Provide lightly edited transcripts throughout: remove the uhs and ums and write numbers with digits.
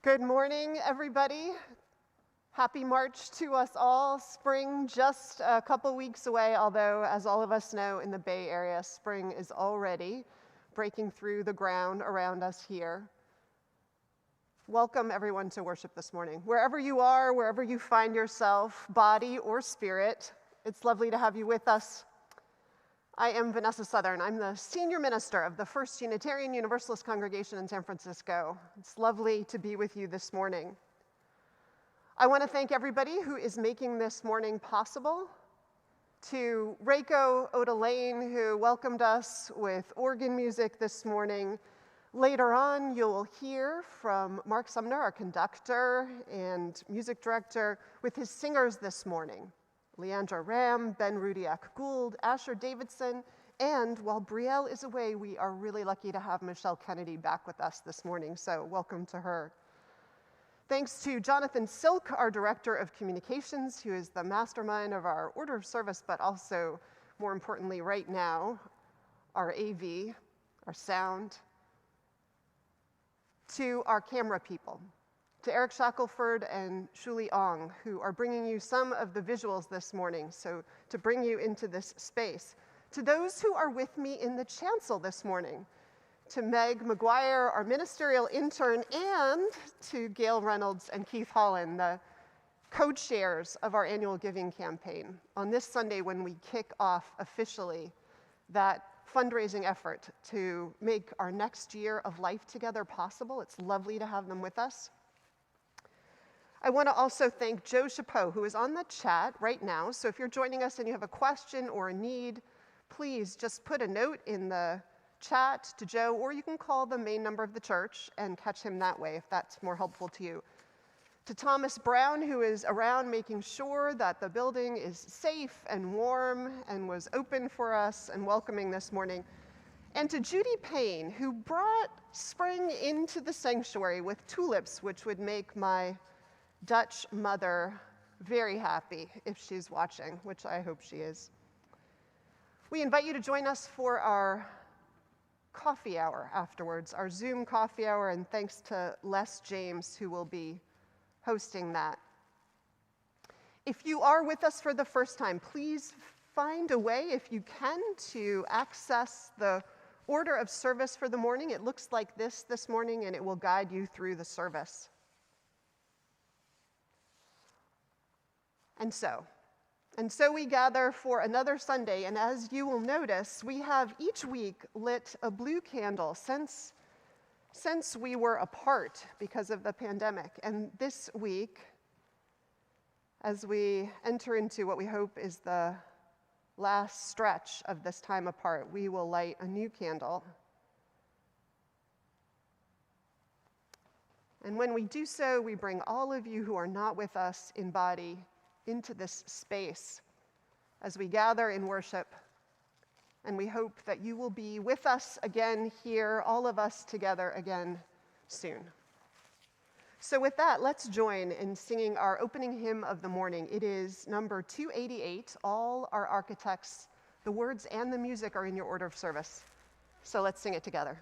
Good morning, everybody. Happy March to us all. Spring just a couple weeks away, although as all of us know in the Bay Area, spring is already breaking through the ground around us here. Welcome everyone to worship this morning. Wherever you are, wherever you find yourself, body or spirit, it's lovely to have you with us. I am Vanessa Southern. I'm the senior minister of the First Unitarian Universalist congregation in San Francisco. It's lovely to be with you this morning. I want to thank everybody who is making this morning possible. To Reiko Oda Lane, who welcomed us with organ music this morning. Later on, you'll hear from Mark Sumner, our conductor and music director, with his singers this morning. Leandra Ramm, Rudiak-Gould, Davison, and while Brielle is away, we are really lucky to have Michele Kennedy back with us this morning, so welcome to her. Thanks to Jonathan Silk, our Director of Communications, who is the mastermind of our order of service, but also, more importantly right now, our AV, our sound. To our camera people, to Eric Shackelford and Shuli Ong, who are bringing you some of the visuals this morning, so to bring you into this space. To those who are with me in the chancel this morning, to Meg McGuire, our Ministerial Intern, and to Gayle Reynolds and Keith Hollon, the co-chairs of our annual giving campaign, on this Sunday when we kick off officially that fundraising effort to make our next year of life together possible. It's lovely to have them with us. I want to also thank Joe Chapeau, who is on the chat right now. So if you're joining us and you have a question or a need, please just put a note in the chat to Joe, or you can call the main number of the church and catch him that way if that's more helpful to you. To Thomas Brown, who is around making sure that the building is safe and warm and was open for us and welcoming this morning. And to Judy Payne, who brought spring into the sanctuary with tulips, which would make my Dutch mother very happy if she's watching, which I hope she is. We invite you to join us for our coffee hour afterwards, our Zoom coffee hour, and thanks to Les James, who will be hosting that. If you are with us for the first time, please find a way, if you can, to access the order of service for the morning. It looks like this morning, and it will guide you through the service. And so we gather for another Sunday, and as you will notice, we have each week lit a blue candle since we were apart because of the pandemic. And this week, as we enter into what we hope is the last stretch of this time apart, we will light a new candle. And when we do so, we bring all of you who are not with us in body into this space as we gather in worship. And we hope that you will be with us again here, all of us together again soon. So with that, let's join in singing our opening hymn of the morning. It is number 288, All Our Architects. The words and the music are in your order of service. So let's sing it together.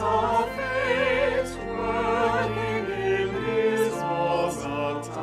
Of it, working in his laws of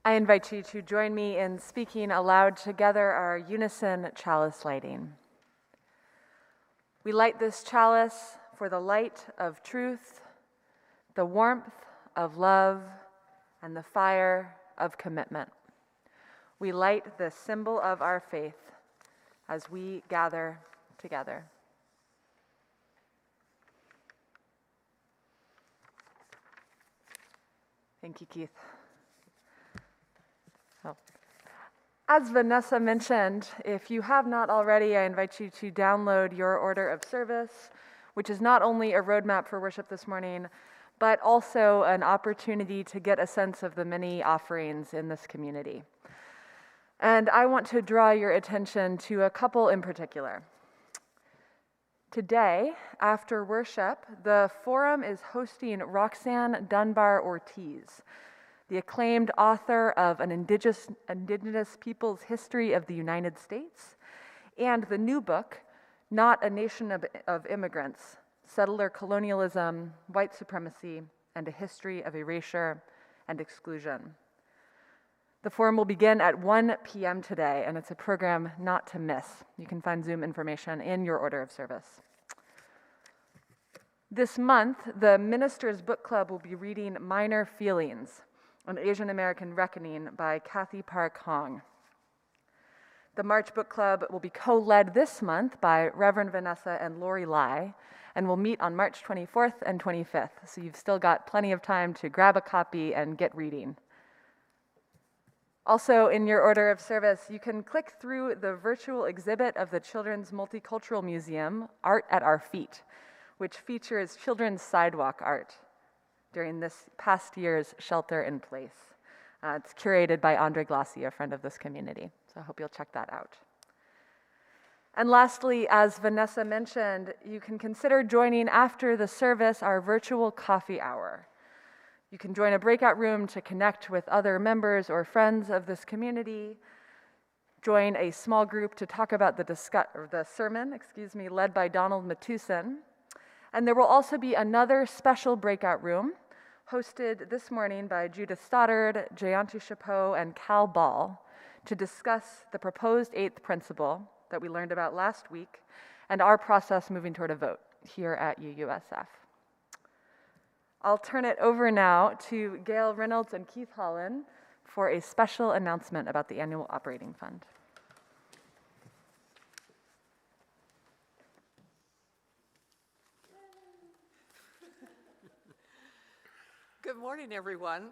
I invite you to join me in speaking aloud together our unison chalice lighting. We light this chalice for the light of truth, the warmth of love, and the fire of commitment. We light the symbol of our faith as we gather together. Thank you, Keith. As Vanessa mentioned, if you have not already, I invite you to download your order of service, which is not only a roadmap for worship this morning, but also an opportunity to get a sense of the many offerings in this community. And I want to draw your attention to a couple in particular. Today, after worship, the Forum is hosting Roxanne Dunbar Ortiz, the acclaimed author of An Indigenous People's History of the United States, and the new book, Not a Nation of Immigrants, Settler Colonialism, White Supremacy, and a History of Erasure and Exclusion. The Forum will begin at 1 p.m. today, and it's a program not to miss. You can find Zoom information in your order of service. This month, the Ministers Book Club will be reading Minor Feelings, An Asian American Reckoning by Kathy Park Hong. The March Book Club will be co-led this month by Reverend Vanessa and Lori Lai, and will meet on March 24th and 25th, so you've still got plenty of time to grab a copy and get reading. Also, in your order of service, you can click through the virtual exhibit of the Children's Multicultural Museum, Art at Our Feet, which features children's sidewalk art during this past year's Shelter in Place. It's curated by Andre Glassi, a friend of this community, so I hope you'll check that out. And lastly, as Vanessa mentioned, you can consider joining after the service our virtual coffee hour. You can join a breakout room to connect with other members or friends of this community, join a small group to talk about the sermon, led by Donald Matuson. And there will also be another special breakout room hosted this morning by Judith Stoddard, Jayanti Chapeau, and Cal Ball to discuss the proposed 8th principle that we learned about last week and our process moving toward a vote here at UUSF. I'll turn it over now to Gayle Reynolds and Keith Hollon for a special announcement about the annual operating fund. Good morning, everyone.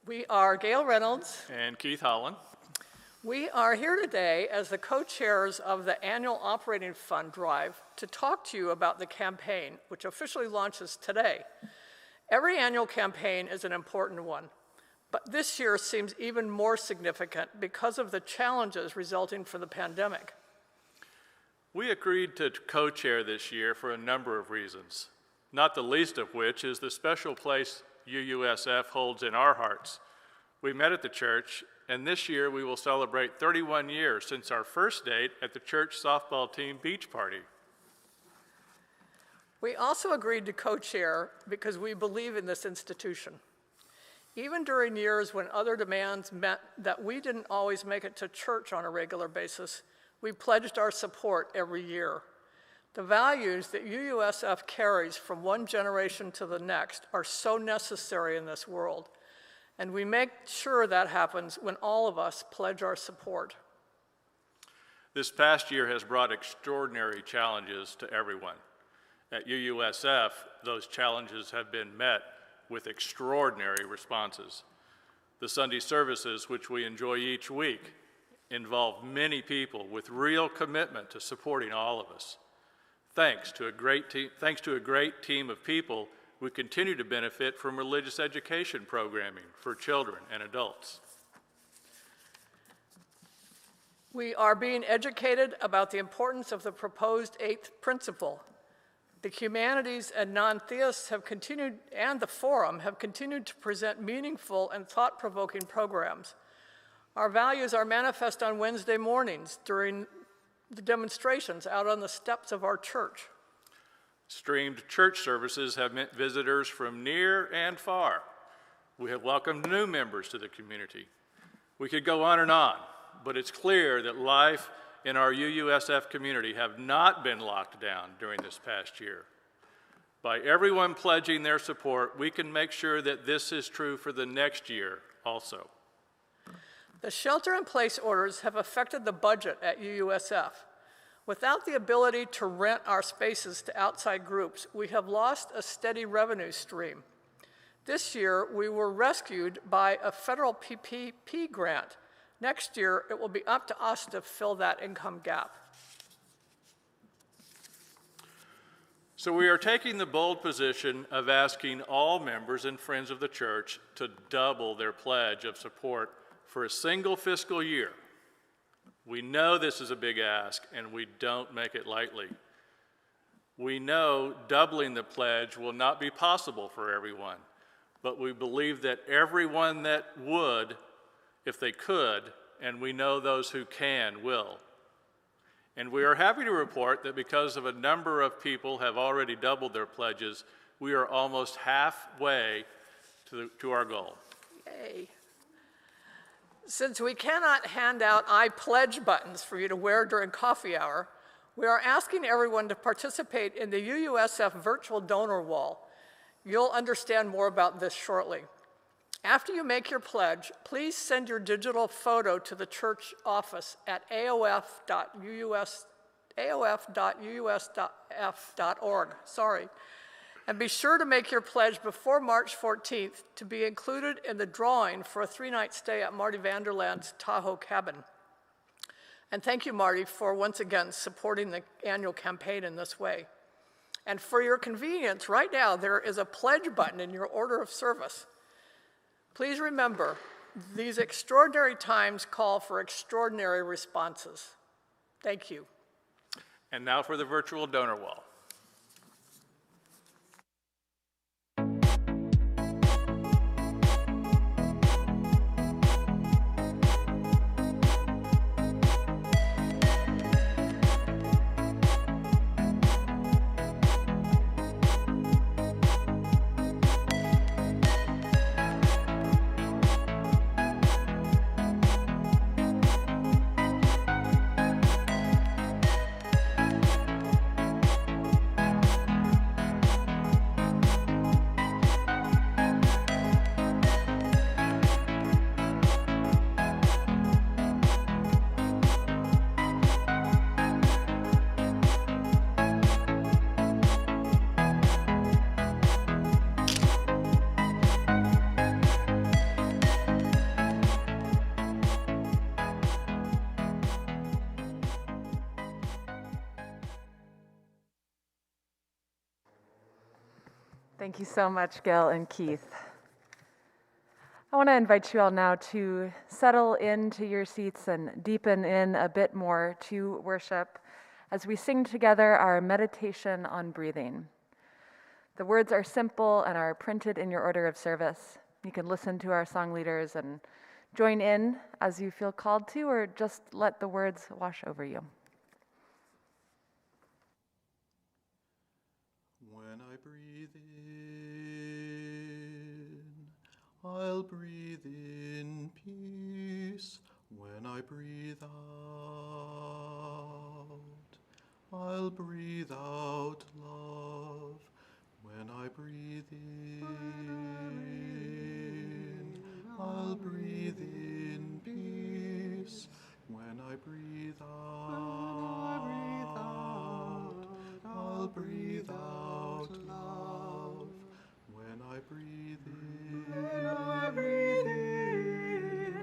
We are Gayle Reynolds and Keith Hollon. We are here today as the co-chairs of the annual operating fund drive to talk to you about the campaign, which officially launches today. Every annual campaign is an important one, but this year seems even more significant because of the challenges resulting from the pandemic. We agreed to co-chair this year for a number of reasons, not the least of which is the special place UUSF holds in our hearts. We met at the church, and this year we will celebrate 31 years since our first date at the church softball team beach party. We also agreed to co-chair because we believe in this institution. Even during years when other demands meant that we didn't always make it to church on a regular basis, we pledged our support every year. The values that UUSF carries from one generation to the next are so necessary in this world, and we make sure that happens when all of us pledge our support. This past year has brought extraordinary challenges to everyone. At UUSF, those challenges have been met with extraordinary responses. The Sunday services, which we enjoy each week, involve many people with real commitment to supporting all of us. Thanks to a great team of people, we continue to benefit from religious education programming for children and adults. We are being educated about the importance of the proposed 8th principle. The humanities and non-theists have continued, and the Forum have continued to present meaningful and thought-provoking programs. Our values are manifest on Wednesday mornings during the demonstrations out on the steps of our church. Streamed church services have met visitors from near and far. We have welcomed new members to the community. We could go on, but it's clear that life in our UUSF community have not been locked down during this past year. By everyone pledging their support, we can make sure that this is true for the next year also. The shelter-in-place orders have affected the budget at UUSF. Without the ability to rent our spaces to outside groups, we have lost a steady revenue stream. This year, we were rescued by a federal PPP grant. Next year, it will be up to us to fill that income gap. So we are taking the bold position of asking all members and friends of the church to double their pledge of support for a single fiscal year. We know this is a big ask, and we don't make it lightly. We know doubling the pledge will not be possible for everyone, but we believe that everyone that would, if they could, and we know those who can, will. And we are happy to report that because of a number of people have already doubled their pledges, we are almost halfway to our goal. Yay. Since we cannot hand out I pledge buttons for you to wear during coffee hour, we are asking everyone to participate in the UUSF virtual donor wall. You'll understand more about this shortly. After you make your pledge, please send your digital photo to the church office at aof.uusf.org. And be sure to make your pledge before March 14th to be included in the drawing for a 3-night stay at Marty Vanderland's Tahoe cabin. And thank you, Marty, for once again supporting the annual campaign in this way. And for your convenience, right now there is a pledge button in your order of service. Please remember, these extraordinary times call for extraordinary responses. Thank you. And now for the virtual donor wall. Thank you so much, Gayle and Keith. I want to invite you all now to settle into your seats and deepen in a bit more to worship as we sing together our meditation on breathing. The words are simple and are printed in your order of service. You can listen to our song leaders and join in as you feel called to, or just let the words wash over you. When I breathe in, I'll breathe in peace. When I breathe out, I'll breathe out love. When I breathe in, I'll breathe in peace. When I breathe out, I'll breathe out love. When I breathe in,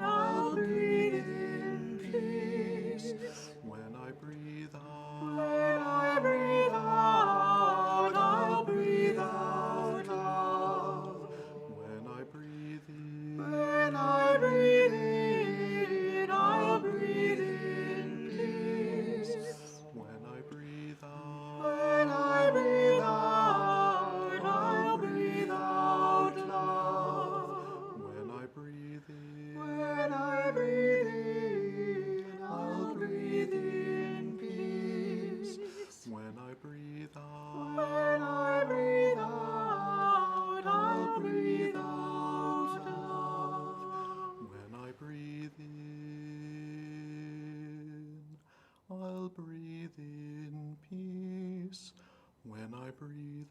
I'll breathe in peace. When I breathe out, I'll breathe out love. When I breathe in, I'll breathe in peace. When I breathe out, I'll breathe out love.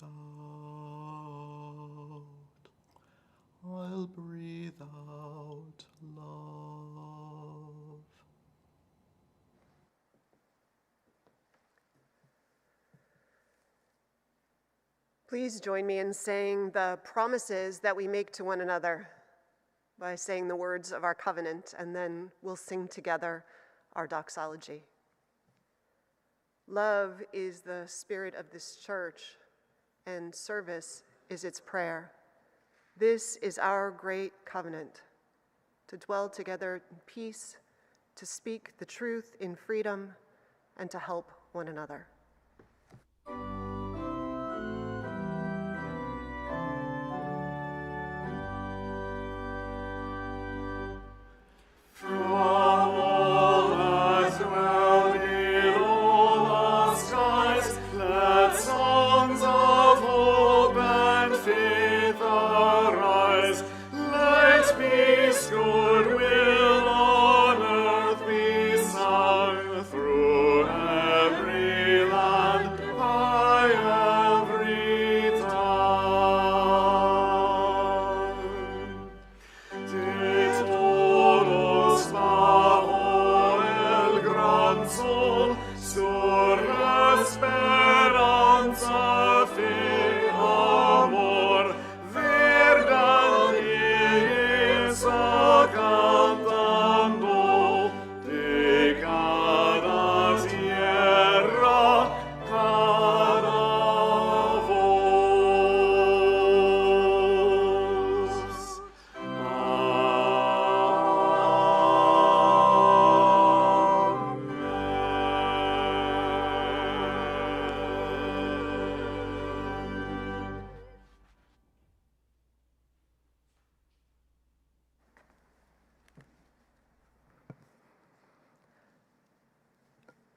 out. I'll breathe out love. Please join me in saying the promises that we make to one another by saying the words of our covenant, and then we'll sing together our doxology. Love is the spirit of this church, and service is its prayer. This is our great covenant, to dwell together in peace, to speak the truth in freedom, and to help one another.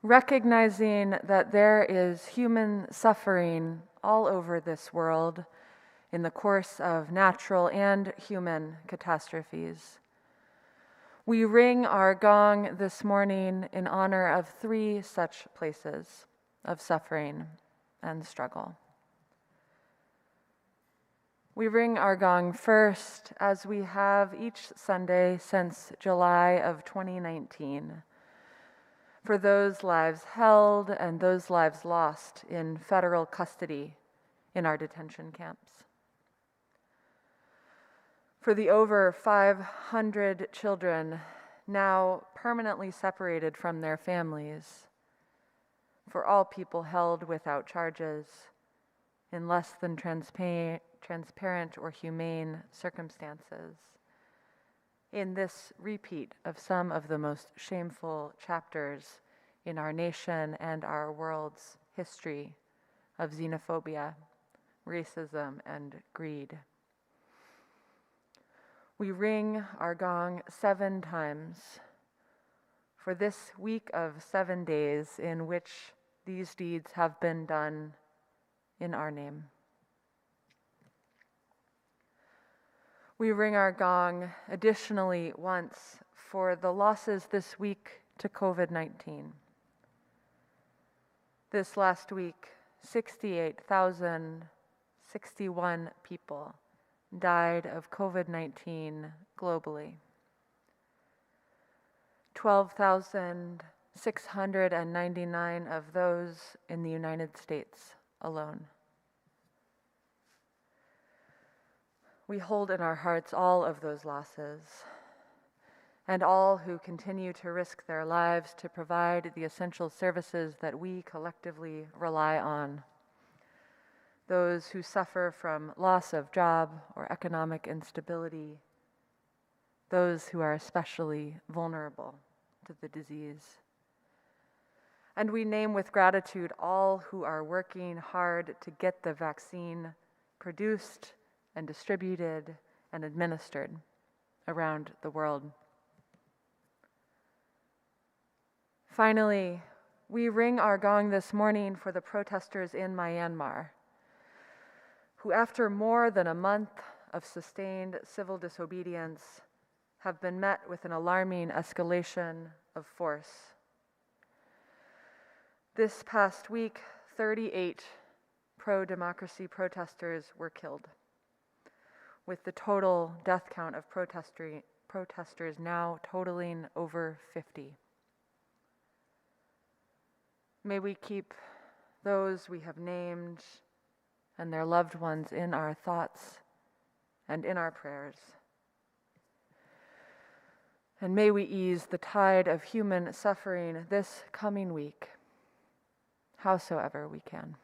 Recognizing that there is human suffering all over this world in the course of natural and human catastrophes, we ring our gong this morning in honor of 3 such places of suffering and struggle. We ring our gong first, as we have each Sunday since July of 2019, for those lives held and those lives lost in federal custody in our detention camps. For the over 500 children now permanently separated from their families. For all people held without charges in less than transparent or humane circumstances. In this repeat of some of the most shameful chapters in our nation and our world's history of xenophobia, racism, and greed. We ring our gong 7 times for this week of 7 days in which these deeds have been done in our name. We ring our gong additionally once for the losses this week to COVID-19. This last week, 68,061 people died of COVID-19 globally. 12,699 of those in the United States alone. We hold in our hearts all of those losses and all who continue to risk their lives to provide the essential services that we collectively rely on. Those who suffer from loss of job or economic instability. Those who are especially vulnerable to the disease. And we name with gratitude all who are working hard to get the vaccine produced and distributed and administered around the world. Finally, we ring our gong this morning for the protesters in Myanmar, who after more than a month of sustained civil disobedience have been met with an alarming escalation of force. This past week, 38 pro-democracy protesters were killed, with the total death count of protesters now totaling over 50. May we keep those we have named and their loved ones in our thoughts and in our prayers. And may we ease the tide of human suffering this coming week, howsoever we can.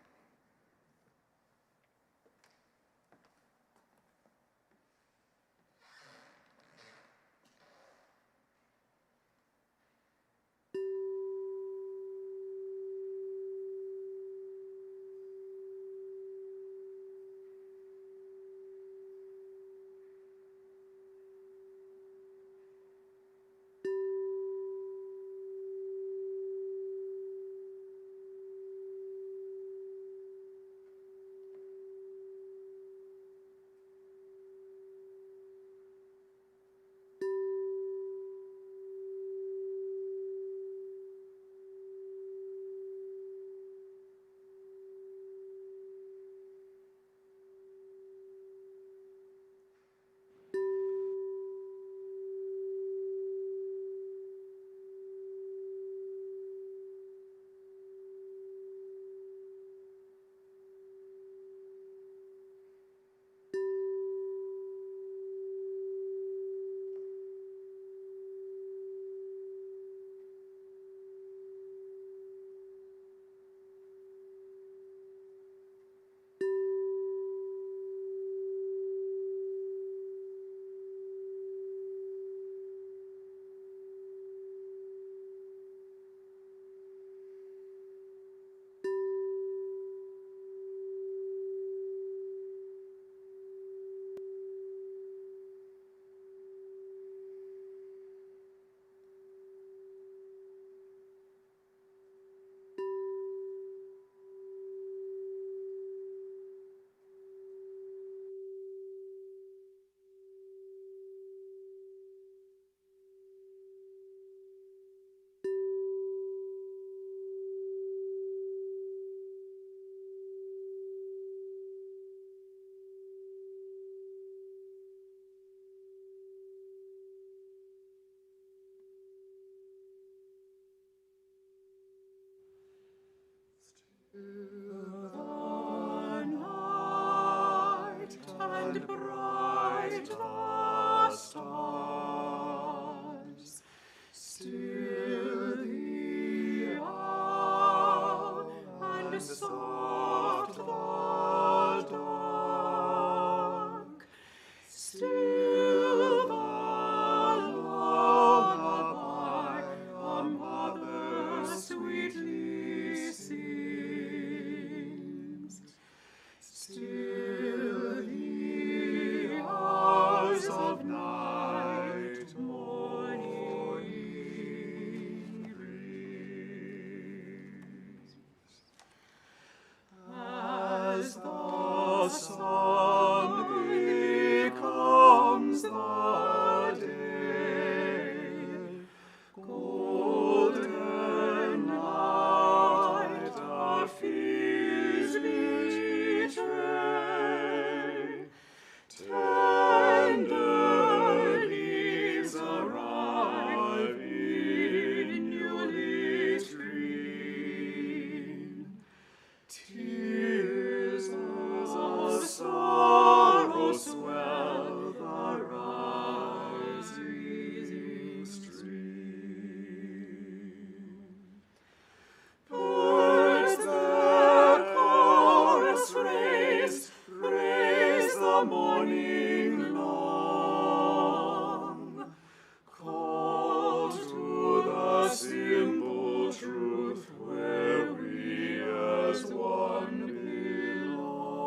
And bright the stars, still the owl, and soft the dark, still the lullaby a mother sweetly sings, still the hours of night morning brings. As the sun becomes the day, golden night our fears betray, tender leaves arrive in newly green, tears of sorrow swell the rising stream. Birds their chorus raise the morning long, call to the simple truth where we as one belong.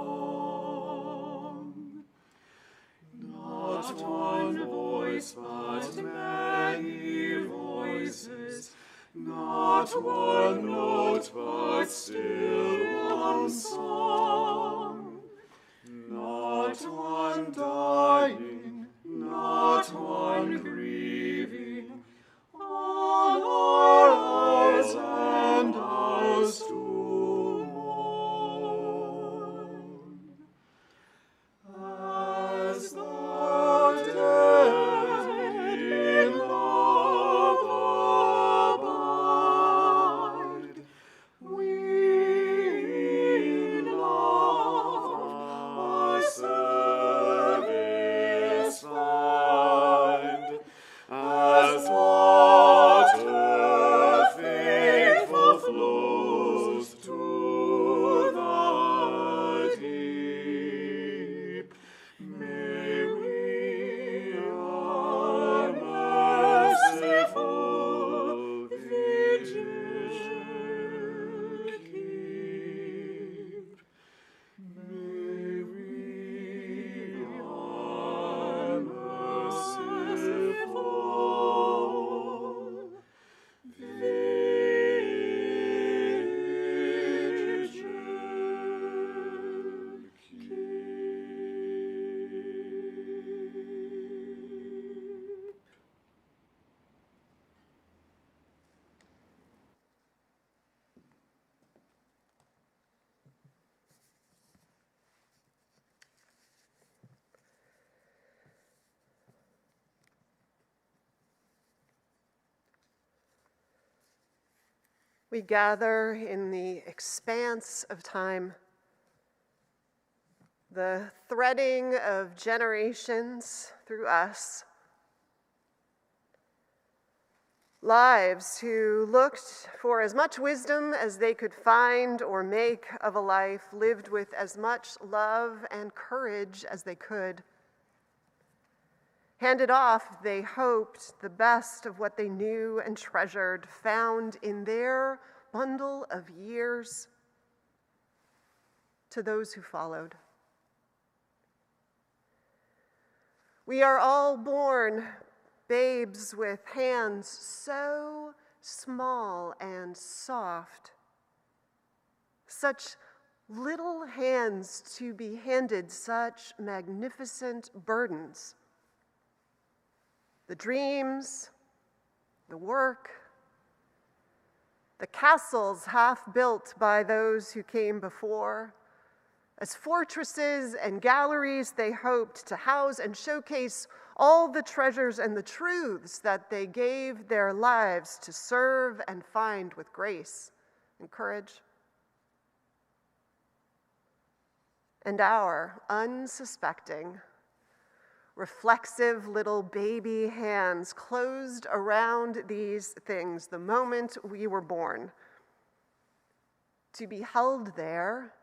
Not one voice, but many voices, not one note, but still one song. Not one dying, not one grieving, all are ours and ours to mourn. We gather in the expanse of time, the threading of generations through us, lives who looked for as much wisdom as they could find or make of a life lived with as much love and courage as they could. Handed off, they hoped, the best of what they knew and treasured, found in their bundle of years to those who followed. We are all born babes with hands so small and soft, such little hands to be handed such magnificent burdens. The dreams, the work, the castles half built by those who came before, as fortresses and galleries they hoped to house and showcase all the treasures and the truths that they gave their lives to serve and find with grace and courage. And our unsuspecting, reflexive little baby hands closed around these things the moment we were born, to be held there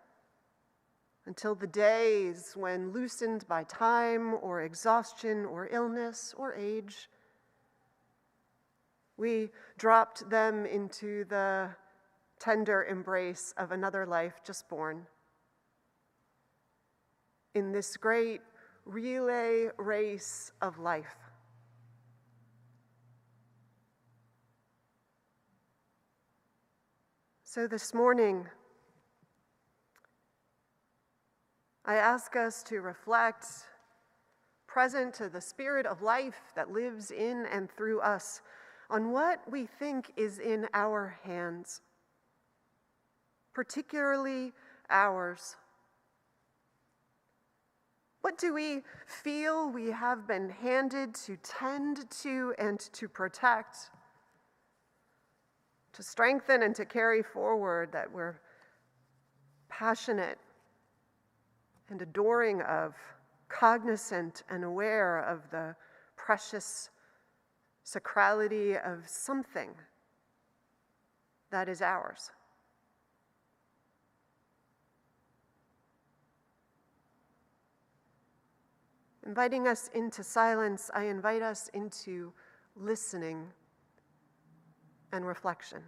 until the days when, loosened by time or exhaustion or illness or age, we dropped them into the tender embrace of another life just born. In this great relay race of life. So this morning, I ask us to reflect, present to the spirit of life that lives in and through us, on what we think is in our hands, particularly ours. What do we feel we have been handed to tend to and to protect, to strengthen and to carry forward, that we're passionate and adoring of, cognizant and aware of the precious sacrality of something that is ours? Inviting us into silence, I invite us into listening and reflection.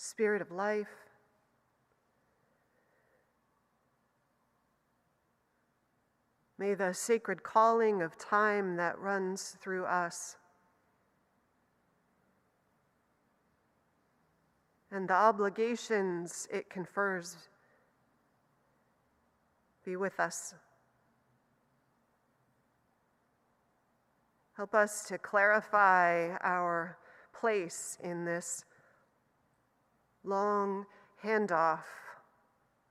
Spirit of life, may the sacred calling of time that runs through us and the obligations it confers be with us. Help us to clarify our place in this long handoff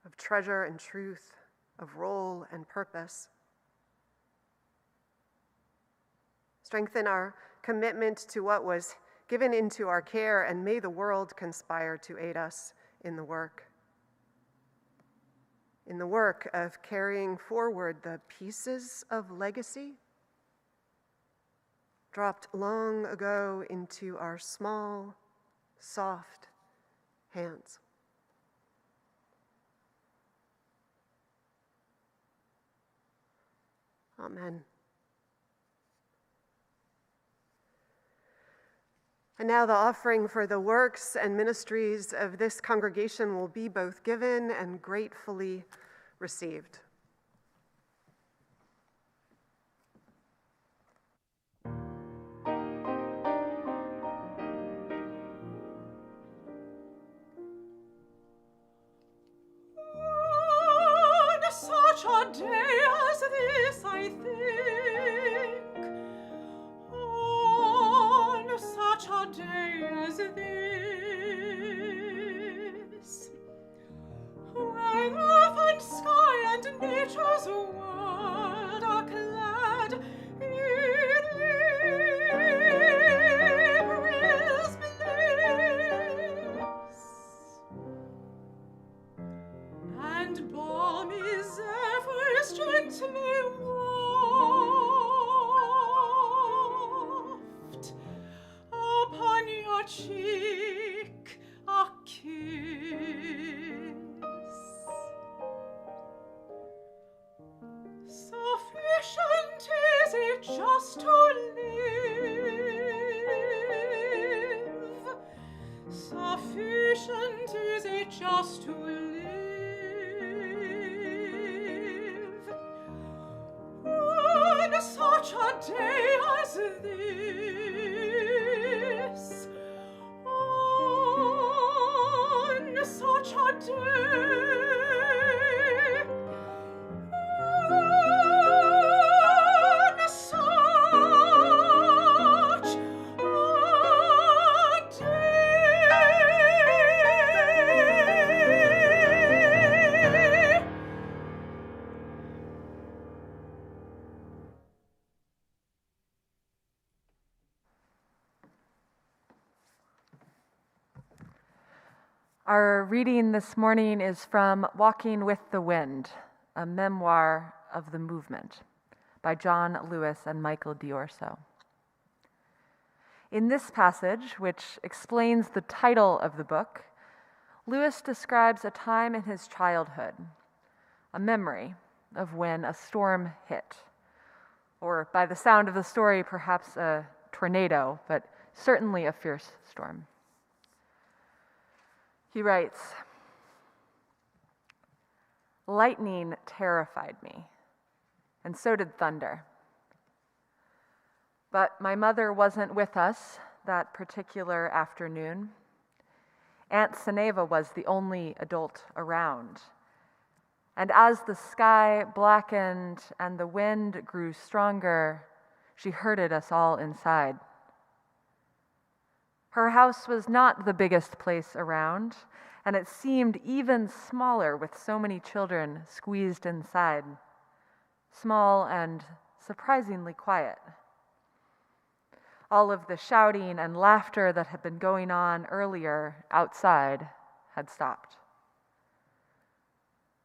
of treasure and truth, of role and purpose. Strengthen our commitment to what was given into our care, and may the world conspire to aid us in the work of carrying forward the pieces of legacy dropped long ago into our small, soft hands. Amen. And now the offering for the works and ministries of this congregation will be both given and gratefully received. On such a day as this, I think, on such a day as this, when earth and sky and nature's world are clad in April's bliss, and balmy zephyrs gently waft upon your cheek a kiss. Sufficient is it just to live. Sufficient is it just to live. On such a day as this, on such a day, on such a day. Our reading this morning is from Walking with the Wind, a memoir of the movement by John Lewis and Michael D'Orso. In this passage, which explains the title of the book, Lewis describes a time in his childhood, a memory of when a storm hit, or by the sound of the story, perhaps a tornado, but certainly a fierce storm. He writes, "Lightning terrified me, and so did thunder. But my mother wasn't with us that particular afternoon. Aunt Seneva was the only adult around. And as the sky blackened and the wind grew stronger, she herded us all inside. Her house was not the biggest place around, and it seemed even smaller with so many children squeezed inside, small and surprisingly quiet. All of the shouting and laughter that had been going on earlier outside had stopped.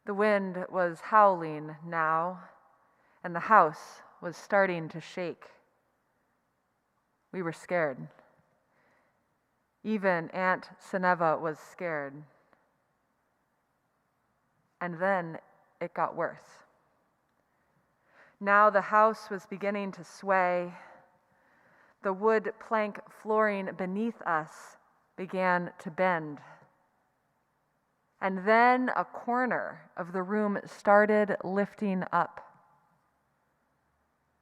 The wind was howling now, and the house was starting to shake. We were scared. Even Aunt Seneva was scared. And then it got worse. Now the house was beginning to sway. The wood plank flooring beneath us began to bend. And then a corner of the room started lifting up.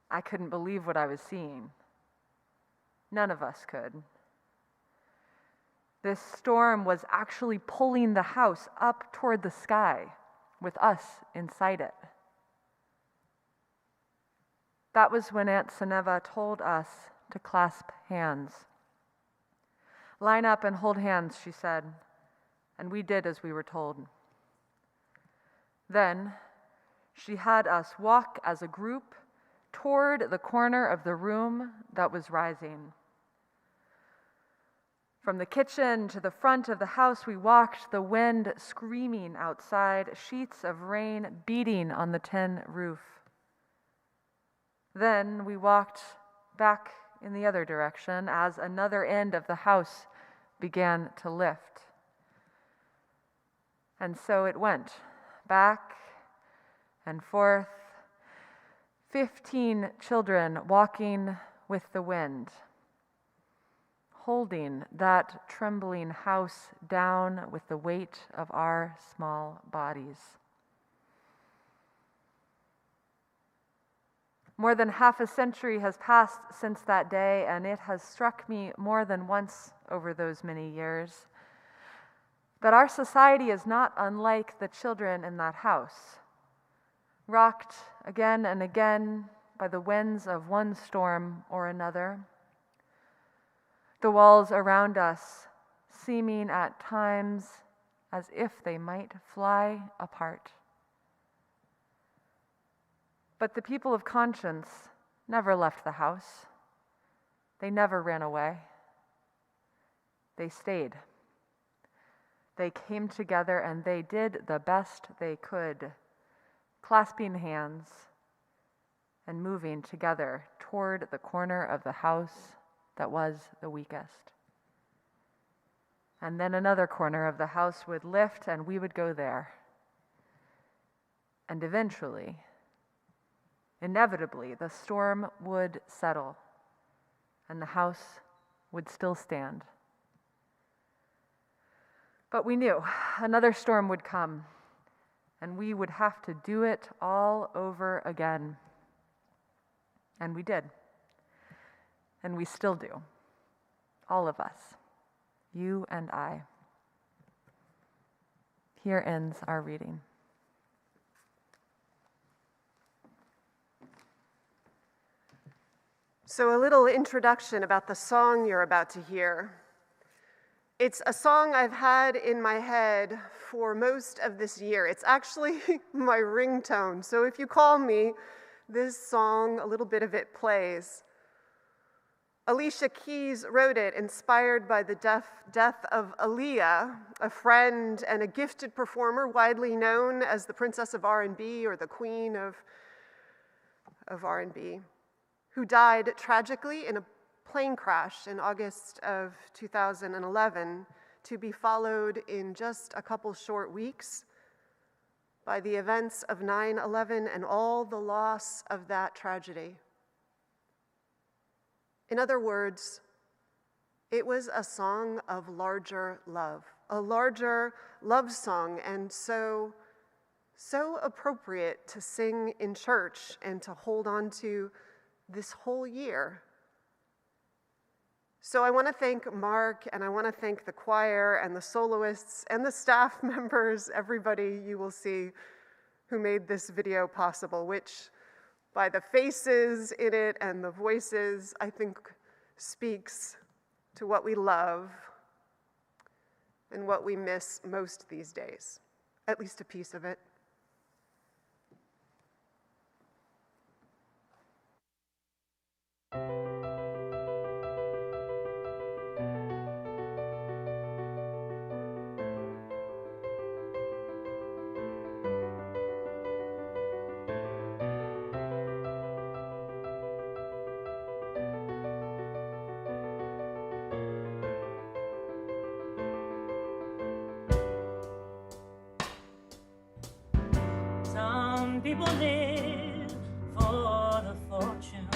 I couldn't believe what I was seeing. None of us could. This storm was actually pulling the house up toward the sky, with us inside it. That was when Aunt Seneva told us to clasp hands. "Line up and hold hands," she said, and we did as we were told. Then she had us walk as a group toward the corner of the room that was rising. From the kitchen to the front of the house we walked, the wind screaming outside, sheets of rain beating on the tin roof. Then we walked back in the other direction as another end of the house began to lift. And so it went, back and forth, 15 children walking with the wind, holding that trembling house down with the weight of our small bodies. More than half a century has passed since that day, and it has struck me more than once over those many years that our society is not unlike the children in that house, rocked again and again by the winds of one storm or another. The walls around us seeming at times as if they might fly apart. But the people of conscience never left the house. They never ran away. They stayed. They came together and they did the best they could, clasping hands and moving together toward the corner of the house that was the weakest. And then another corner of the house would lift and we would go there. And eventually, inevitably, the storm would settle and the house would still stand. But we knew another storm would come and we would have to do it all over again. And we did. And we still do. All of us. You and I. Here ends our reading. So a little introduction about the song you're about to hear. It's a song I've had in my head for most of this year. It's actually my ringtone. So if you call me, this song, a little bit of it plays. Alicia Keys wrote it, inspired by the death of Aaliyah, a friend and a gifted performer widely known as the Princess of R&B or the Queen of R&B, who died tragically in a plane crash in August of 2011, to be followed in just a couple short weeks by the events of 9/11 and all the loss of that tragedy. In other words, it was a song of larger love, a larger love song, and so appropriate to sing in church and to hold on to this whole year. So I want to thank Mark, and I want to thank the choir and the soloists and the staff members, everybody you will see who made this video possible, which by the faces in it and the voices, I think speaks to what we love and what we miss most these days, at least a piece of it. Some people live for the fortune.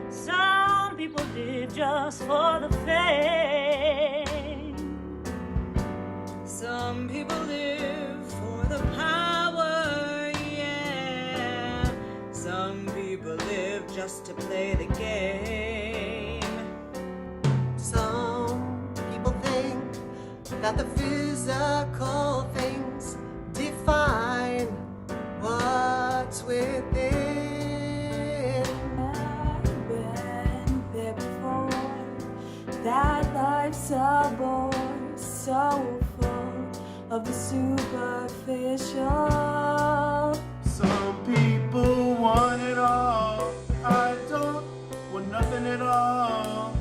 Some people live just for the fame. Some people live for the power, yeah. Some people live just to play the game. Some people think that the physical things define what's within. I've been there before. That life's a bore, so full of the superficial. Some people want it all. I don't want nothing at all.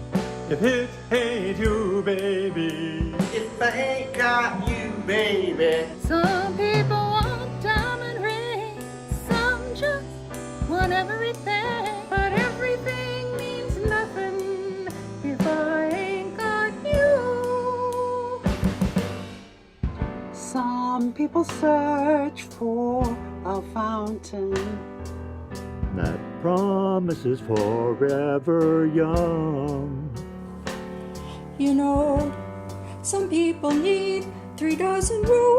If it ain't you, baby. If I ain't got you, baby. Some people want diamond rings. Some just want everything. But everything people search for a fountain that promises forever young. You know, some people need 3 dozen roses,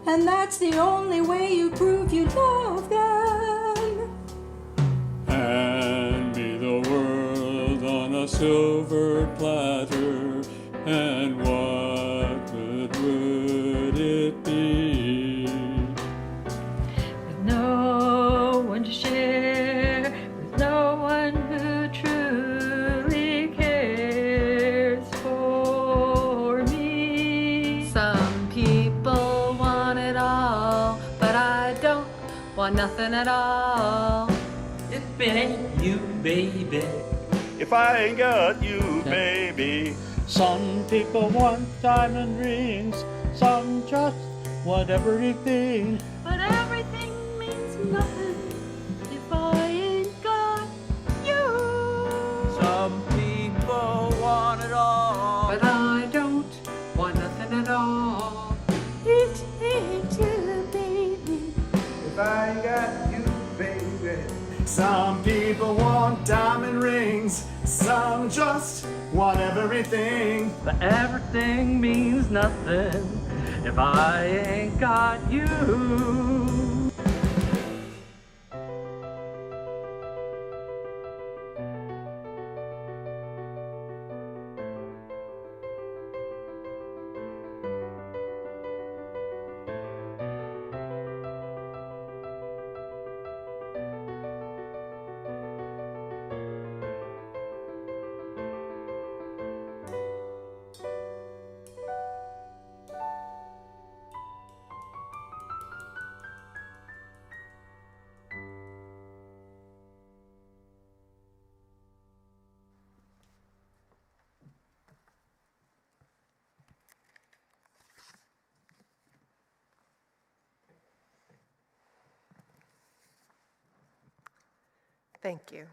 and that's the only way you prove you love them. Hand me the world on a silver platter, and what good would it be? With no one to share, with no one who truly cares for me. Some people want it all, but I don't want nothing at all. If it ain't you, baby. If I ain't got you, baby. Some people want diamond rings, some just want everything. But everything means nothing if I ain't got you. Some people want it all. But I don't want nothing at all. It ain't you, baby. If I ain't got you, baby. Some people want diamond rings, some just want everything. But everything means nothing if I ain't got you. Thank you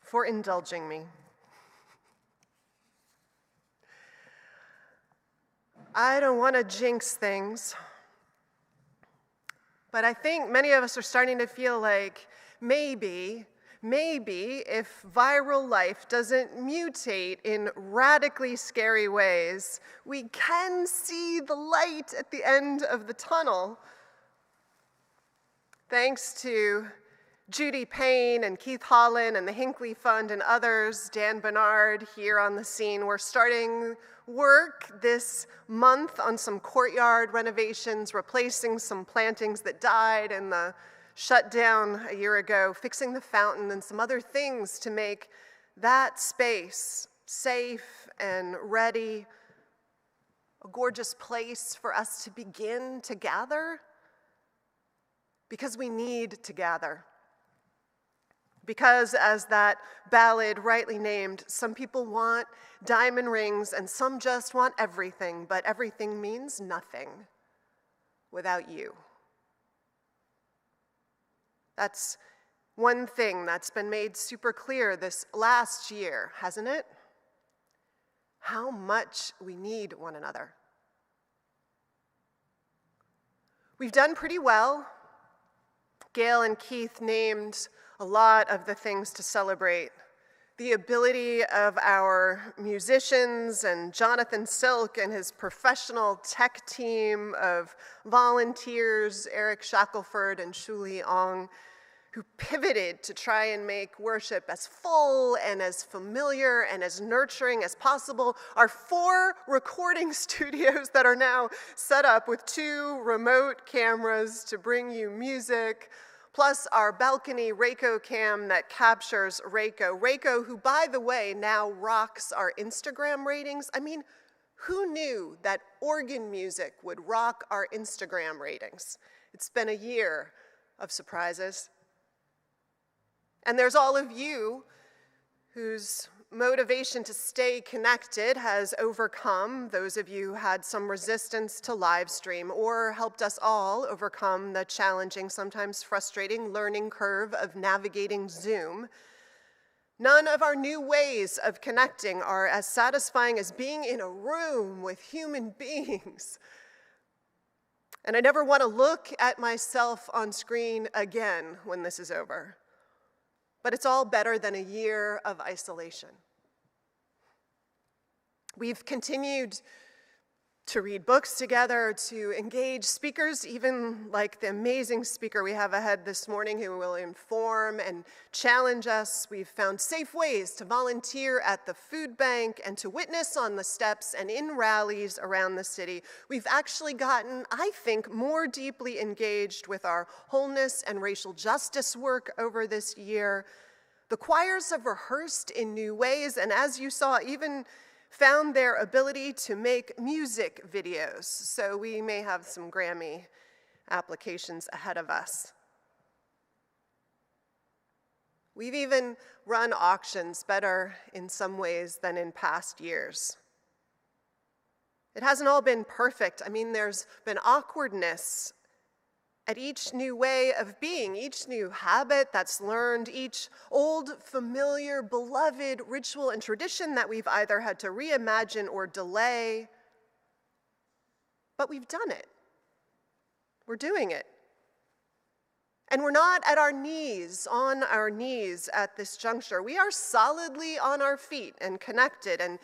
for indulging me. I don't want to jinx things, but I think many of us are starting to feel like maybe if viral life doesn't mutate in radically scary ways, we can see the light at the end of the tunnel. Thanks to Judy Payne and Keith Hollon and the Hinckley Fund and others, Dan Bernard here on the scene, we're starting work this month on some courtyard renovations, replacing some plantings that died in the shutdown a year ago, fixing the fountain and some other things to make that space safe and ready, a gorgeous place for us to begin to gather, because we need to gather. Because, as that ballad rightly named, some people want diamond rings and some just want everything, but everything means nothing without you. That's one thing that's been made super clear this last year, hasn't it? How much we need one another. We've done pretty well. Gayle and Keith named a lot of the things to celebrate. The ability of our musicians and Jonathan Silk and his professional tech team of volunteers, Eric Shackelford and Shuli Ong, who pivoted to try and make worship as full and as familiar and as nurturing as possible. Our 4 recording studios that are now set up with 2 remote cameras to bring you music, plus our balcony Reiko cam that captures Reiko. Reiko, who, by the way, now rocks our Instagram ratings. I mean, who knew that organ music would rock our Instagram ratings? It's been a year of surprises. And there's all of you whose motivation to stay connected has overcome those of you who had some resistance to Livestream, or helped us all overcome the challenging, sometimes frustrating learning curve of navigating Zoom. None of our new ways of connecting are as satisfying as being in a room with human beings. And I never want to look at myself on screen again when this is over. But it's all better than a year of isolation. We've continued to read books together, to engage speakers, even like the amazing speaker we have ahead this morning who will inform and challenge us. We've found safe ways to volunteer at the food bank and to witness on the steps and in rallies around the city. We've actually gotten, I think, more deeply engaged with our wholeness and racial justice work over this year. The choirs have rehearsed in new ways, and as you saw, even found their ability to make music videos, so we may have some Grammy applications ahead of us. We've even run auctions better in some ways than in past years. It hasn't all been perfect. I mean, there's been awkwardness at each new way of being, each new habit that's learned, each old, familiar, beloved ritual and tradition that we've either had to reimagine or delay. But we've done it. We're doing it. And we're not on our knees at this juncture. We are solidly on our feet and connected, and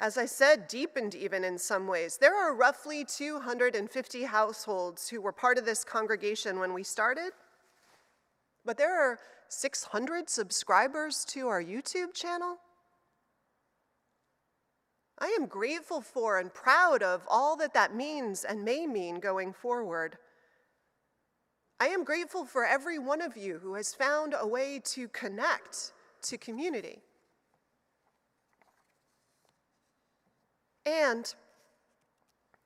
as I said, deepened even in some ways. There are roughly 250 households who were part of this congregation when we started, but there are 600 subscribers to our YouTube channel. I am grateful for and proud of all that that means and may mean going forward. I am grateful for every one of you who has found a way to connect to community. And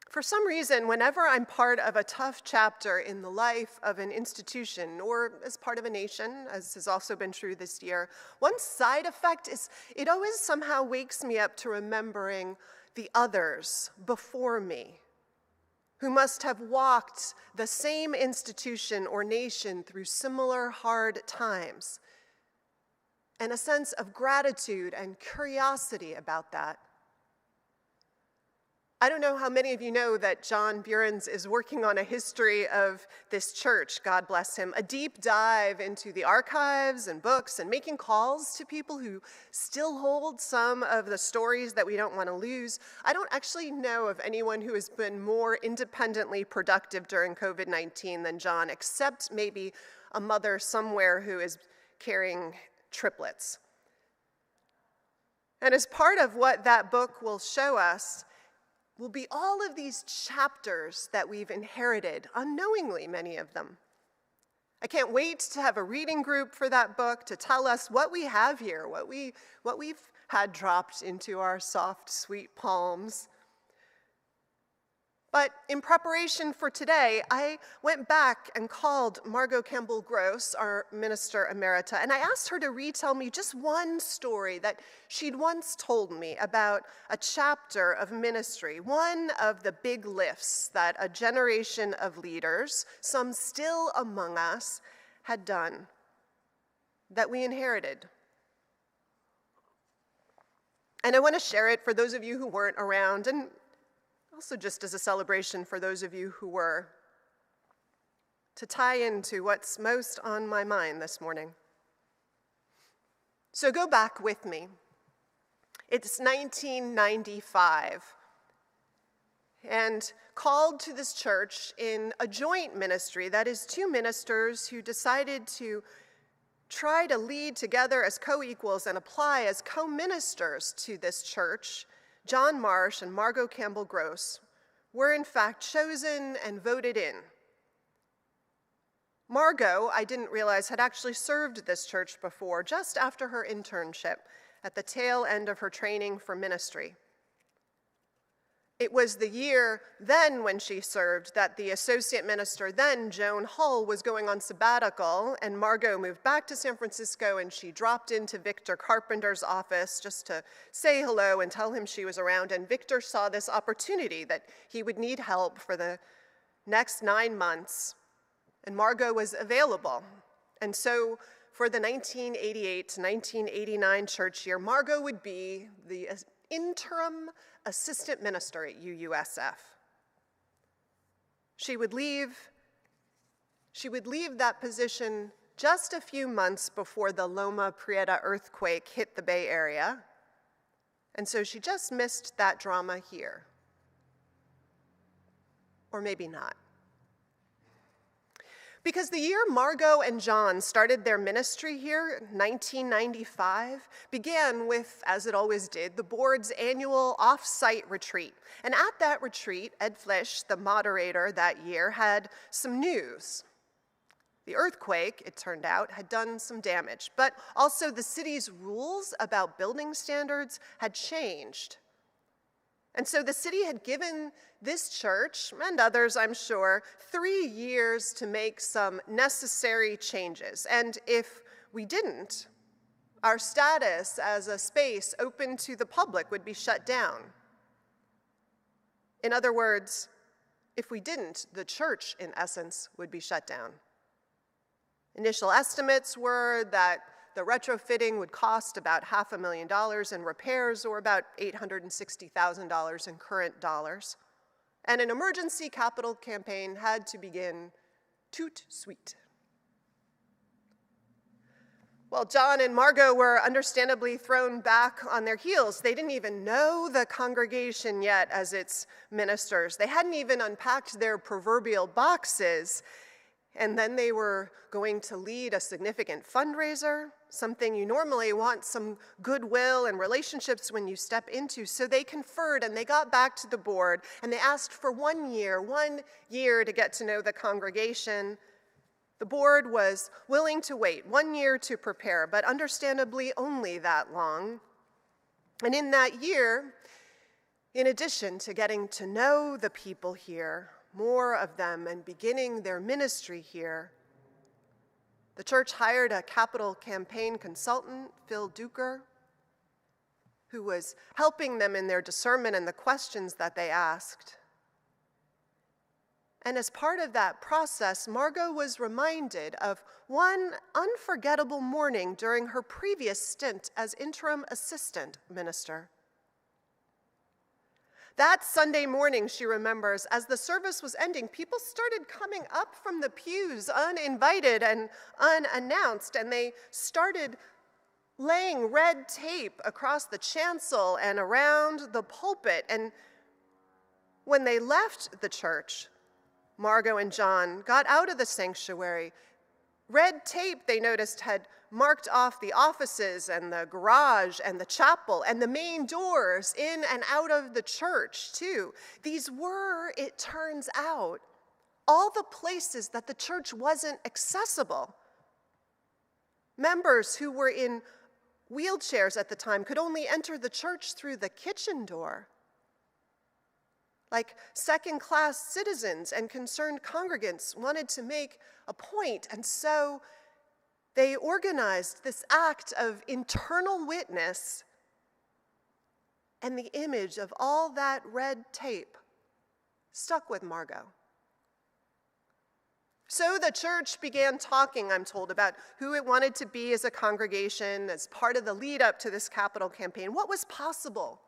for some reason, whenever I'm part of a tough chapter in the life of an institution or as part of a nation, as has also been true this year, one side effect is it always somehow wakes me up to remembering the others before me who must have walked the same institution or nation through similar hard times, and a sense of gratitude and curiosity about that. I don't know how many of you know that John Burens is working on a history of this church, God bless him, a deep dive into the archives and books and making calls to people who still hold some of the stories that we don't want to lose. I don't actually know of anyone who has been more independently productive during COVID-19 than John, except maybe a mother somewhere who is carrying triplets. And as part of what that book will show us, will be all of these chapters that we've inherited, unknowingly, many of them. I can't wait to have a reading group for that book to tell us what we have here, what we've had dropped into our soft, sweet palms. But in preparation for today, I went back and called Margot Campbell-Gross, our minister emerita, and I asked her to retell me just one story that she'd once told me about a chapter of ministry, one of the big lifts that a generation of leaders, some still among us, had done, that we inherited. And I want to share it for those of you who weren't around, and also just as a celebration for those of you who were, to tie into what's most on my mind this morning. So go back with me. It's 1995, and called to this church in a joint ministry, that is, two ministers who decided to try to lead together as co-equals and apply as co-ministers to this church. John Marsh and Margot Campbell-Gross were in fact chosen and voted in. Margot, I didn't realize, had actually served this church before, just after her internship at the tail end of her training for ministry. It was the year then when she served that the associate minister then, Joan Hull, was going on sabbatical, and Margot moved back to San Francisco, and she dropped into Victor Carpenter's office just to say hello and tell him she was around, and Victor saw this opportunity that he would need help for the next 9 months, and Margot was available. And so for the 1988 to 1989 church year, Margot would be the interim assistant minister at UUSF. She would leave that position just a few months before the Loma Prieta earthquake hit the Bay Area, and so she just missed that drama here. Or maybe not. Because the year Margot and John started their ministry here, 1995, began with, as it always did, the board's annual off-site retreat. And at that retreat, Ed Flish, the moderator that year, had some news. The earthquake, it turned out, had done some damage, but also the city's rules about building standards had changed. And so the city had given this church, and others I'm sure, 3 years to make some necessary changes. And if we didn't, our status as a space open to the public would be shut down. In other words, if we didn't, the church, in essence, would be shut down. Initial estimates were that the retrofitting would cost about $500,000 and repairs, or about $860,000 in current dollars. And an emergency capital campaign had to begin toot sweet. Well, John and Margot were understandably thrown back on their heels. They didn't even know the congregation yet as its ministers. They hadn't even unpacked their proverbial boxes. And then they were going to lead a significant fundraiser, something you normally want some goodwill and relationships when you step into. So they conferred and they got back to the board and they asked for 1 year to get to know the congregation. The board was willing to wait 1 year to prepare, but understandably only that long. And in that year, in addition to getting to know the people here, more of them, and beginning their ministry here, the church hired a capital campaign consultant, Phil Duker, who was helping them in their discernment and the questions that they asked. And as part of that process, Margot was reminded of one unforgettable morning during her previous stint as interim assistant minister. That Sunday morning, she remembers, as the service was ending, people started coming up from the pews uninvited and unannounced, and they started laying red tape across the chancel and around the pulpit. And when they left the church, Margot and John got out of the sanctuary. Red tape, they noticed, had marked off the offices and the garage and the chapel and the main doors in and out of the church, too. These were, it turns out, all the places that the church wasn't accessible. Members who were in wheelchairs at the time could only enter the church through the kitchen door. Like second-class citizens and concerned congregants wanted to make a point, and so they organized this act of internal witness, and the image of all that red tape stuck with Margot. So the church began talking, I'm told, about who it wanted to be as a congregation as part of the lead up to this capital campaign. What was possible?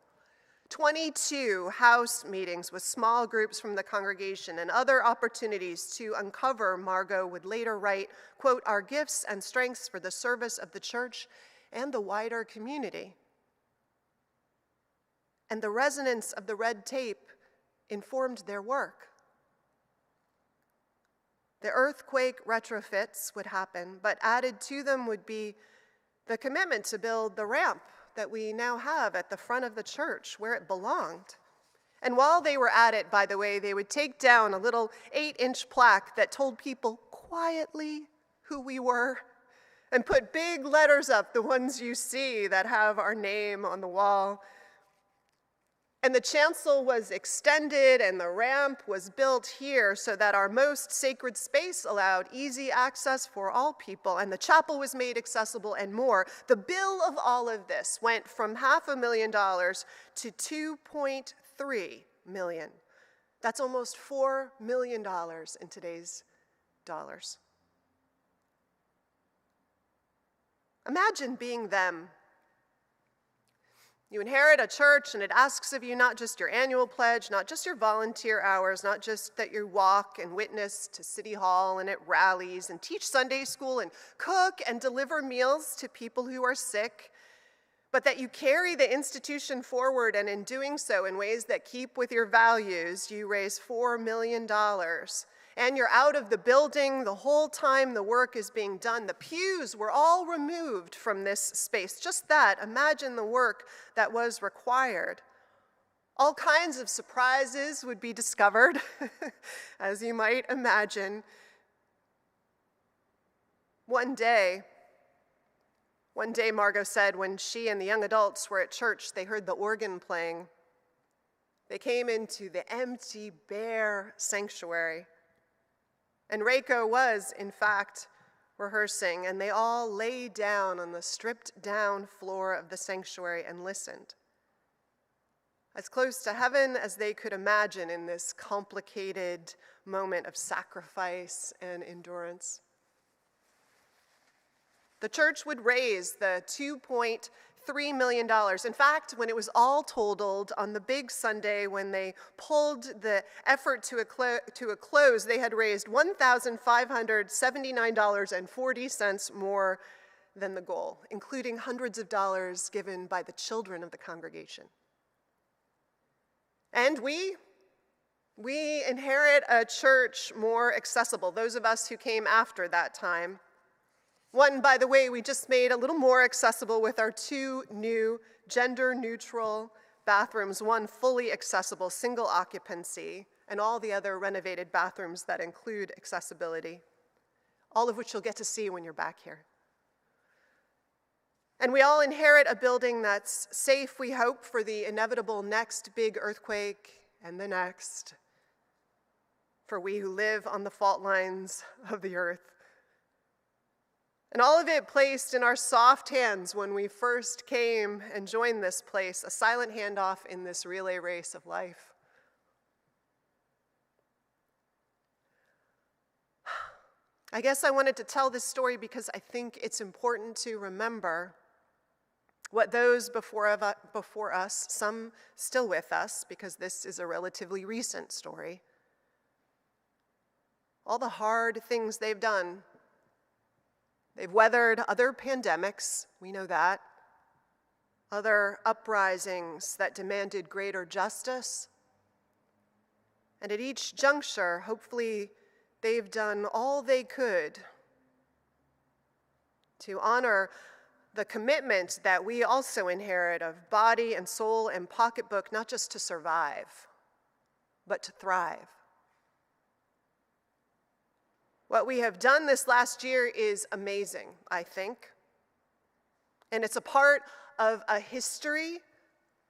22 house meetings with small groups from the congregation and other opportunities to uncover, Margot would later write, quote, our gifts and strengths for the service of the church and the wider community. And the resonance of the red tape informed their work. The earthquake retrofits would happen, but added to them would be the commitment to build the ramp that we now have at the front of the church where it belonged. And while they were at it, by the way, they would take down a little 8-inch plaque that told people quietly who we were and put big letters up, the ones you see that have our name on the wall. And the chancel was extended and the ramp was built here so that our most sacred space allowed easy access for all people, and the chapel was made accessible and more. The bill of all of this went from $500,000 to $2.3 million. That's almost $4 million in today's dollars. Imagine being them. You inherit a church and it asks of you not just your annual pledge, not just your volunteer hours, not just that you walk and witness to City Hall and at rallies and teach Sunday school and cook and deliver meals to people who are sick, but that you carry the institution forward, and in doing so in ways that keep with your values, you raise $4 million. And you're out of the building the whole time the work is being done. The pews were all removed from this space. Just that, imagine the work that was required. All kinds of surprises would be discovered, as you might imagine. One day, Margot said, when she and the young adults were at church, they heard the organ playing. They came into the empty, bare sanctuary. And Reiko was, in fact, rehearsing, and they all lay down on the stripped-down floor of the sanctuary and listened. As close to heaven as they could imagine in this complicated moment of sacrifice and endurance. The church would raise the $2.3 million. In fact, when it was all totaled on the big Sunday, when they pulled the effort to a close, they had raised $1,579.40 more than the goal, including hundreds of dollars given by the children of the congregation. And we inherit a church more accessible, those of us who came after that time. One, by the way, we just made a little more accessible with our 2 new gender-neutral bathrooms, one fully accessible, single occupancy, and all the other renovated bathrooms that include accessibility, all of which you'll get to see when you're back here. And we all inherit a building that's safe, we hope, for the inevitable next big earthquake and the next, for we who live on the fault lines of the earth. And all of it placed in our soft hands when we first came and joined this place, a silent handoff in this relay race of life. I guess I wanted to tell this story because I think it's important to remember what those before us, some still with us, because this is a relatively recent story, all the hard things they've done. They've weathered other pandemics, we know that, other uprisings that demanded greater justice. And at each juncture, hopefully, they've done all they could to honor the commitment that we also inherit of body and soul and pocketbook, not just to survive, but to thrive. What we have done this last year is amazing, I think. And it's a part of a history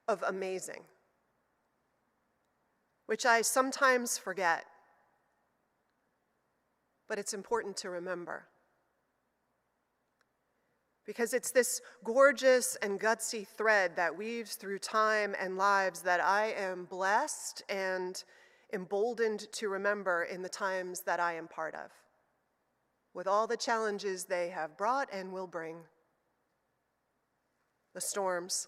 of amazing, which I sometimes forget. But it's important to remember. Because it's this gorgeous and gutsy thread that weaves through time and lives that I am blessed and emboldened to remember in the times that I am part of, with all the challenges they have brought and will bring, the storms.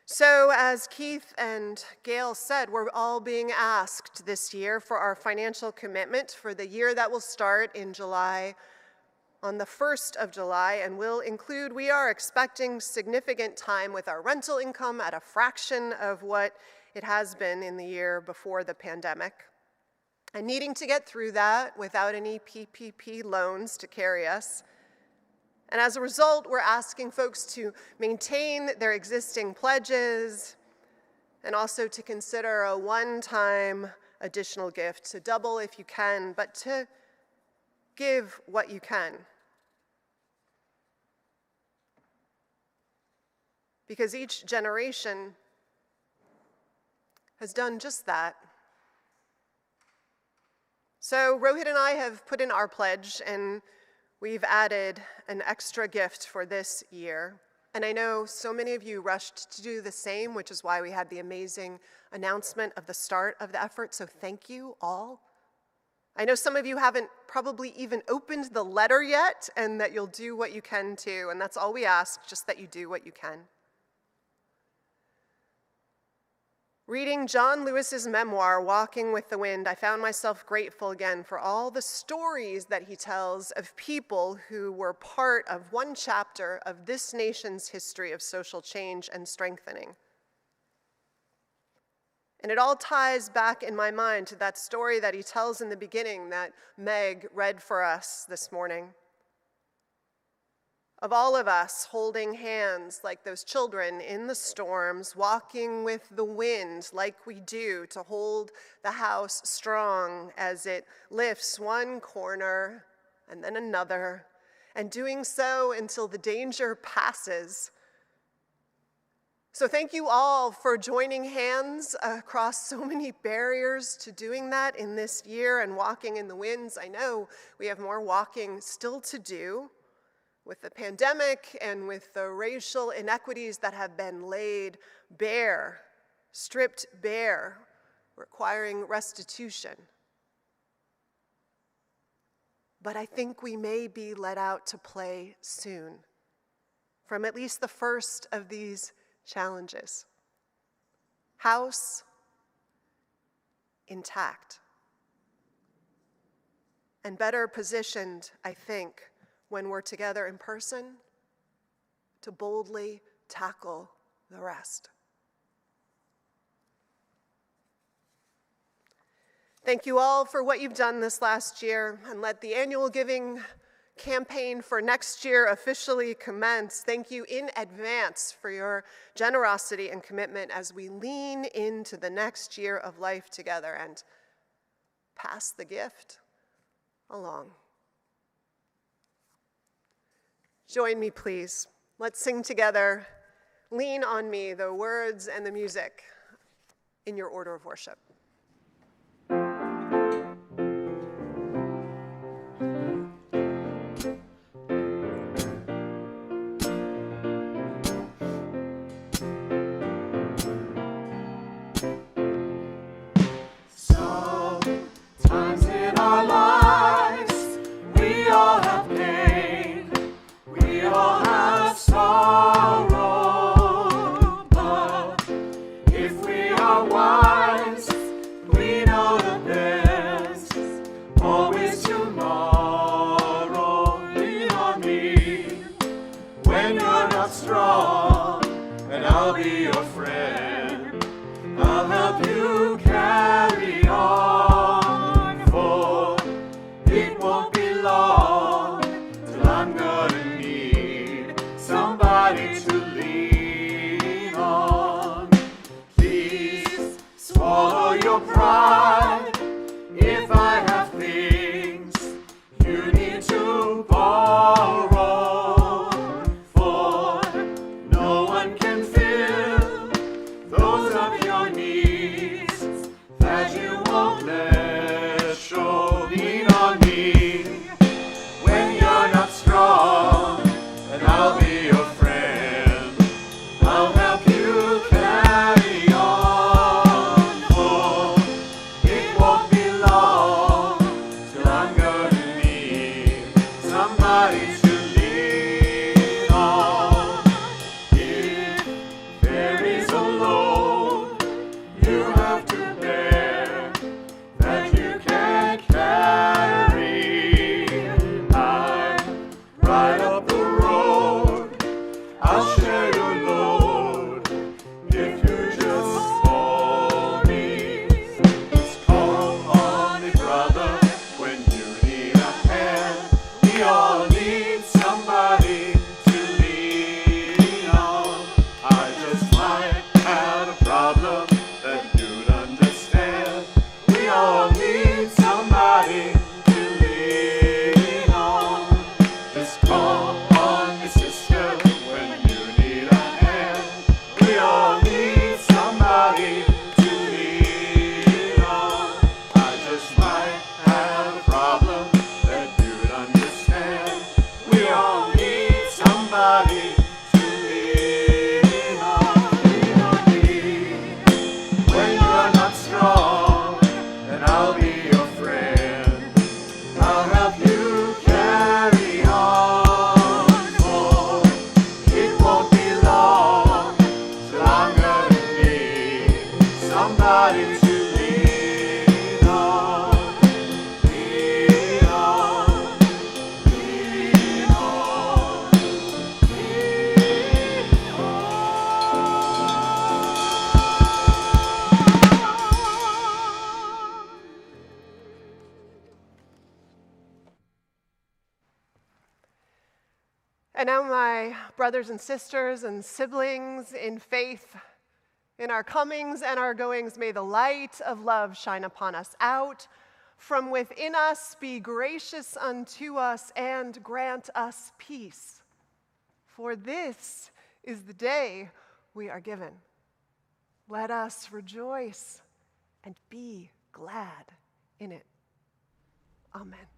So as Keith and Gayle said, we're all being asked this year for our financial commitment for the year that will start in July, on the 1st of July, and will include, we are expecting significant time with our rental income at a fraction of what it has been in the year before the pandemic. And needing to get through that without any PPP loans to carry us. And as a result, we're asking folks to maintain their existing pledges and also to consider a one-time additional gift, to double if you can, but to give what you can. Because each generation has done just that. So Rohit and I have put in our pledge, and we've added an extra gift for this year. And I know so many of you rushed to do the same, which is why we had the amazing announcement of the start of the effort. So thank you all. I know some of you haven't probably even opened the letter yet, and that you'll do what you can too, and that's all we ask, just that you do what you can. Reading John Lewis's memoir, Walking with the Wind, I found myself grateful again for all the stories that he tells of people who were part of one chapter of this nation's history of social change and strengthening. And it all ties back in my mind to that story that he tells in the beginning that Meg read for us this morning. Of all of us holding hands like those children in the storms, walking with the wind like we do to hold the house strong as it lifts one corner and then another, and doing so until the danger passes. So thank you all for joining hands across so many barriers to doing that in this year and walking in the winds. I know we have more walking still to do with the pandemic and with the racial inequities that have been laid bare, stripped bare, requiring restitution. But I think we may be let out to play soon from at least the first of these challenges. House intact. And better positioned, I think, when we're together in person to boldly tackle the rest. Thank you all for what you've done this last year, and let the annual giving campaign for next year officially commence. Thank you in advance for your generosity and commitment as we lean into the next year of life together and pass the gift along. Join me, please. Let's sing together, Lean on Me, the words and the music in your order of worship. Sometimes in our lives, we all have pain, we all have sorrow, but if we are wise, we know the best, always tomorrow. Lean on me when you're not strong, and I'll be your friend. I'll help you carry on, for it won't be long till I'm gonna need somebody to lean on. Please swallow your pride if I have things you need to borrow, for no one can fill those of your needs that you won't let show. Lean on me And now, my brothers and sisters and siblings in faith, in our comings and our goings, may the light of love shine upon us. Out from within us, be gracious unto us and grant us peace. For this is the day we are given. Let us rejoice and be glad in it. Amen.